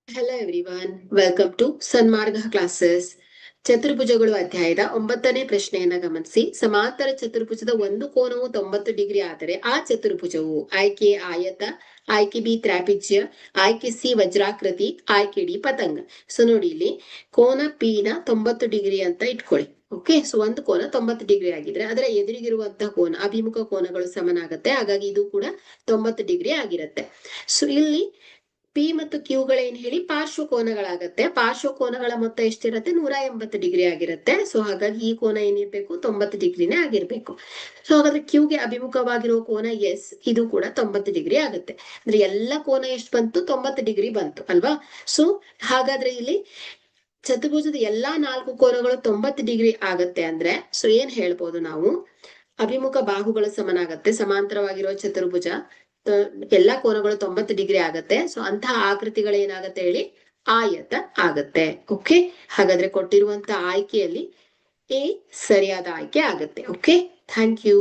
Hello everyone, welcome to Sanmarga classes. ಚತುರ್ಭುಜಗಳು ಅಧ್ಯಾಯದ 9ನೇ ಪ್ರಶ್ನೆಯನ್ನ ಗಮನಿಸಿ. ಸಮಾಂತರ ಚತುರ್ಭುಜದ ಒಂದು ಕೋನವು 90 ಡಿಗ್ರಿ ಆದರೆ ಆ ಚತುರ್ಭುಜವು ಆಯ್ಕೆ ಆಯತ, ಆಯ್ಕೆ ಬಿ ತ್ರಾಪಿಜ್ಯ, ಆಯ್ಕೆ ಸಿ ವಜ್ರಾಕೃತಿ, ಆಯ್ಕೆ ಡಿ ಪತಂಗ. ಸೊ ನೋಡಿ ಇಲ್ಲಿ ಕೋನ ಪಿ ನ 90 ಡಿಗ್ರಿ ಅಂತ ಇಟ್ಕೊಳ್ಳಿ. ಓಕೆ, ಸೊ ಒಂದು ಕೋನ 90 ಡಿಗ್ರಿ ಆಗಿದ್ರೆ ಅದರ ಎದುರಿಗಿರುವಂತಹ ಕೋನ ಅಭಿಮುಖ ಕೋನಗಳು ಸಮನಾಗತ್ತೆ. ಹಾಗಾಗಿ ಇದು ಕೂಡ 90 ಡಿಗ್ರಿ ಆಗಿರುತ್ತೆ. ಸೊ ಇಲ್ಲಿ ಪಿ ಮತ್ತು ಕ್ಯೂಗಳೇನ್ ಹೇಳಿ ಪಾರ್ಶ್ವ ಕೋನಗಳಾಗತ್ತೆ. ಪಾರ್ಶ್ವ ಕೋನಗಳ ಮೊತ್ತ ಎಷ್ಟಿರತ್ತೆ? 180 ಡಿಗ್ರಿ ಆಗಿರುತ್ತೆ. ಸೊ ಹಾಗಾಗಿ ಈ ಕೋನ ಏನಿರ್ಬೇಕು? 90 ಡಿಗ್ರಿನೇ ಆಗಿರ್ಬೇಕು. ಸೊ ಹಾಗಾದ್ರೆ ಕ್ಯೂಗೆ ಅಭಿಮುಖವಾಗಿರೋ ಕೋನ ಎಸ್, ಇದು ಕೂಡ 90 ಡಿಗ್ರಿ ಆಗುತ್ತೆ. ಅಂದ್ರೆ ಎಲ್ಲ ಕೋನ ಎಷ್ಟು ಬಂತು? 90 ಡಿಗ್ರಿ ಬಂತು ಅಲ್ವಾ? ಸೊ ಹಾಗಾದ್ರೆ ಇಲ್ಲಿ ಚತುರ್ಭುಜದ ಎಲ್ಲಾ 4 ಕೋನಗಳು 90 ಡಿಗ್ರಿ ಆಗತ್ತೆ ಅಂದ್ರೆ ಸೊ ಏನ್ ಹೇಳ್ಬೋದು ನಾವು? ಅಭಿಮುಖ ಬಾಹುಗಳು ಸಮನಾಗತ್ತೆ. ಸಮಾಂತರವಾಗಿರೋ ಚತುರ್ಭುಜ ಎಲ್ಲಾ ಕೋನಗಳು 90 ಡಿಗ್ರಿ ಆಗತ್ತೆ. ಸೊ ಅಂತಹ ಆಕೃತಿಗಳು ಏನಾಗತ್ತೆ ಹೇಳಿ? ಆಯತ ಆಗತ್ತೆ. ಓಕೆ, ಹಾಗಾದ್ರೆ ಕೊಟ್ಟಿರುವಂತ ಆಯ್ಕೆಯಲ್ಲಿ ಎ ಸರಿಯಾದ ಆಯ್ಕೆ ಆಗತ್ತೆ. Okay, thank you.